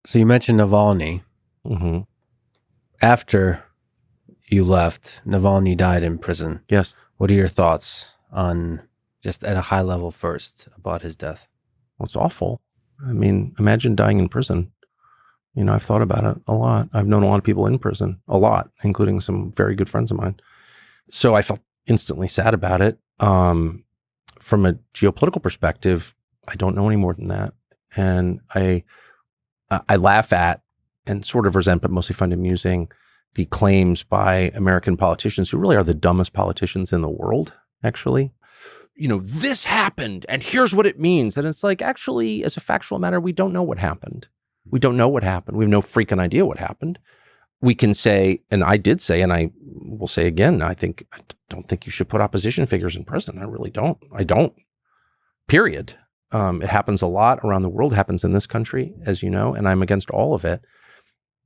So you mentioned Navalny. Mm-hmm. After you left, Navalny died in prison. Yes. What are your thoughts on, just at a high level first, about his death? Well, it's awful. I mean, imagine dying in prison. I've thought about it a lot. I've known a lot of people in prison, a lot, including some very good friends of mine. So I felt instantly sad about it. From a geopolitical perspective, I don't know any more than that. And I laugh at and sort of resent, but mostly find amusing, the claims by American politicians who really are the dumbest politicians in the world, actually. This happened and here's what it means. And it's like, actually, as a factual matter, we don't know what happened. We don't know what happened. We have no freaking idea what happened. We can say, and I did say, and I will say again, I don't think you should put opposition figures in prison. I really don't. I don't. Period. It happens a lot around the world. It happens in this country, as you know, and I'm against all of it.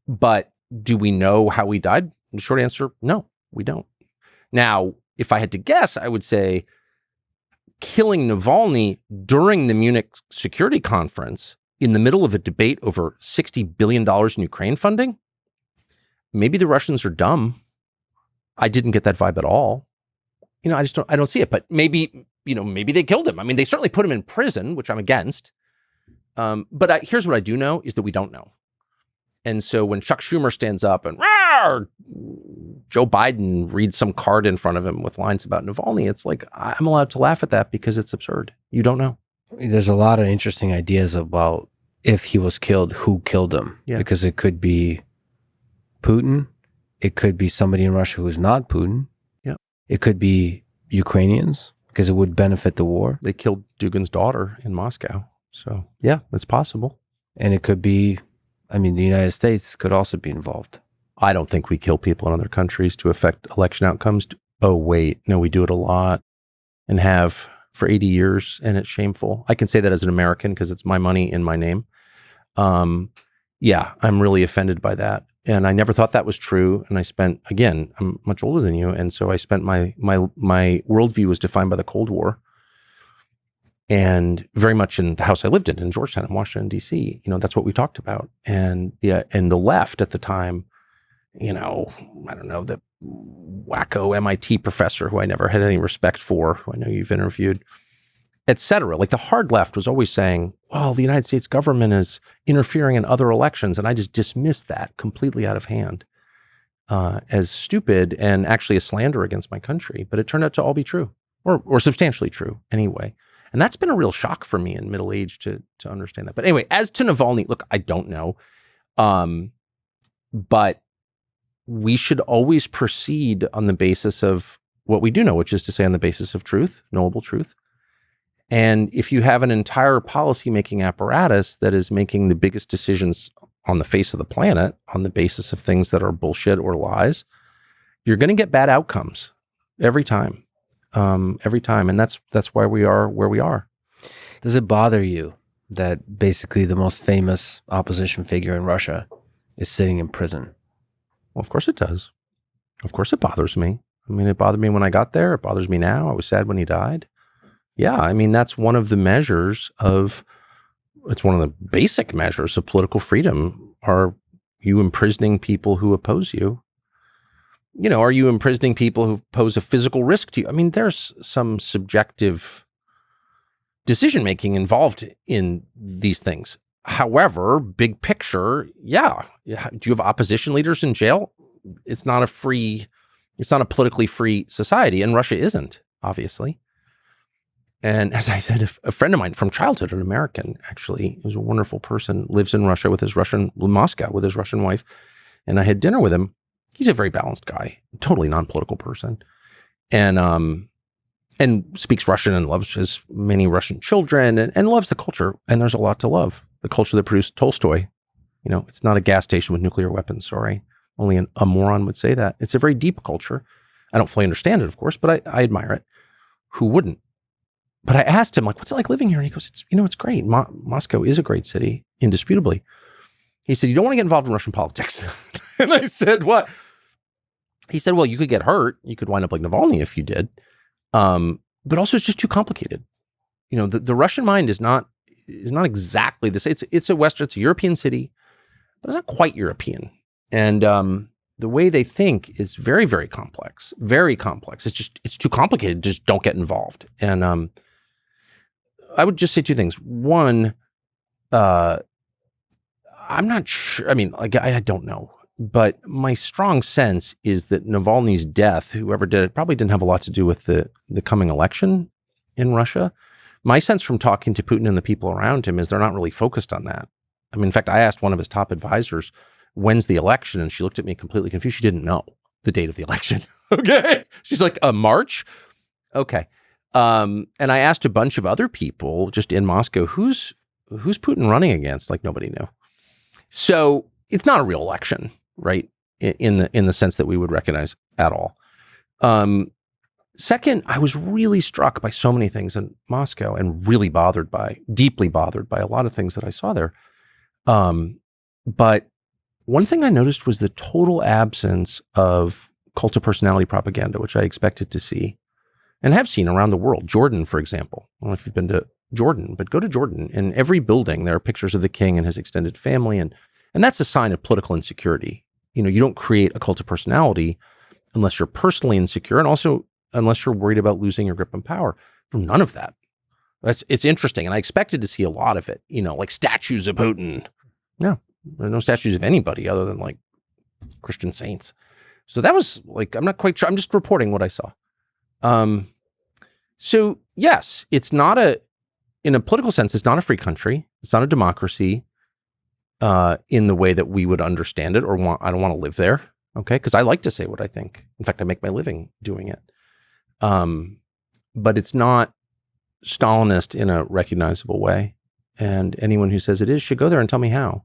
But do we know how he died? The short answer, no, we don't. Now, if I had to guess, I would say killing Navalny during the Munich Security Conference in the middle of a debate over $60 billion in Ukraine funding, maybe the Russians are dumb. I didn't get that vibe at all. I don't see it, but maybe they killed him. I mean, they certainly put him in prison, which I'm against. But here's what I do know is that we don't know. And so when Chuck Schumer stands up and Joe Biden reads some card in front of him with lines about Navalny, it's like, I'm allowed to laugh at that because it's absurd. You don't know. There's a lot of interesting ideas about if he was killed, who killed him. Yeah. Because it could be Putin. It could be somebody in Russia who's not Putin. Yeah. It could be Ukrainians because it would benefit the war. They killed Dugin's daughter in Moscow. So, yeah, it's possible. And it could be, the United States could also be involved. I don't think we kill people in other countries to affect election outcomes. Oh, wait. No, we do it a lot and have for 80 years, and it's shameful. I can say that as an American because it's my money in my name. Yeah, I'm really offended by that. And I never thought that was true. And I spent, again, I'm much older than you. And so I spent my worldview was defined by the Cold War. And very much in the house I lived in Georgetown, in Washington, D.C., that's what we talked about. And the left at the time, I don't know, the wacko MIT professor who I never had any respect for, who I know you've interviewed, et cetera. Like the hard left was always saying, well, the United States government is interfering in other elections. And I just dismissed that completely out of hand as stupid and actually a slander against my country. But it turned out to all be true or substantially true anyway. And that's been a real shock for me in middle age to understand that. But anyway, as to Navalny, look, I don't know. But we should always proceed on the basis of what we do know, which is to say on the basis of truth, knowable truth. And if you have an entire policymaking apparatus that is making the biggest decisions on the face of the planet on the basis of things that are bullshit or lies, you're going to get bad outcomes every time. And that's why we are where we are. Does it bother you that basically the most famous opposition figure in Russia is sitting in prison? Well, of course it does. Of course it bothers me. It bothered me when I got there. It bothers me now. I was sad when he died. Yeah, that's one of the measures it's one of the basic measures of political freedom. Are you imprisoning people who oppose you? Are you imprisoning people who pose a physical risk to you? There's some subjective decision-making involved in these things. However, big picture, yeah. Do you have opposition leaders in jail? It's not a politically free society, and Russia isn't, obviously. And as I said, a friend of mine from childhood, an American, actually, who's a wonderful person, lives in Russia Moscow with his Russian wife. And I had dinner with him. He's a very balanced guy, totally non-political person. And speaks Russian and loves his many Russian children and loves the culture. And there's a lot to love. The culture that produced Tolstoy. It's not a gas station with nuclear weapons, sorry. Only a moron would say that. It's a very deep culture. I don't fully understand it, of course, but I admire it. Who wouldn't? But I asked him, what's it like living here? And he goes, it's great. Moscow is a great city, indisputably. He said, you don't want to get involved in Russian politics. And I said, what? He said, well, you could get hurt. You could wind up like Navalny if you did. But also it's just too complicated. The Russian mind is not exactly this. It's a European city. but it's not quite European. And the way they think is very, very complex, very complex. It's too complicated. Just don't get involved. And I would just say two things. One, I'm not sure. I mean, like, I don't know. But my strong sense is that Navalny's death, whoever did it, probably didn't have a lot to do with the coming election in Russia. My sense from talking to Putin and the people around him is they're not really focused on that. I mean, in fact, I asked one of his top advisors, when's the election? And she looked at me completely confused. She didn't know the date of the election. Okay. She's like, March? Okay. And I asked a bunch of other people just in Moscow, who's Putin running against? Like, nobody knew. So it's not a real election, right? In the sense that we would recognize at all. Second, I was really struck by so many things in Moscow and really deeply bothered by a lot of things that I saw there. But one thing I noticed was the total absence of cult of personality propaganda, which I expected to see and have seen around the world. Jordan, for example. I don't know if you've been to Jordan, but go to Jordan. In every building, there are pictures of the king and his extended family. And that's a sign of political insecurity. You know, you don't create a cult of personality unless you're personally insecure and also unless you're worried about losing your grip on power. None of that. It's interesting. And I expected to see a lot of it, you know, like statues of Putin. No, there are no statues of anybody other than like Christian saints. So that was like, I'm not quite sure. I'm just reporting what I saw. So yes, it's not in a political sense, it's not a free country. It's not a democracy in the way that we would understand it or I don't want to live there. Okay. Because I like to say what I think. In fact, I make my living doing it. But it's not Stalinist in a recognizable way. And anyone who says it is should go there and tell me how.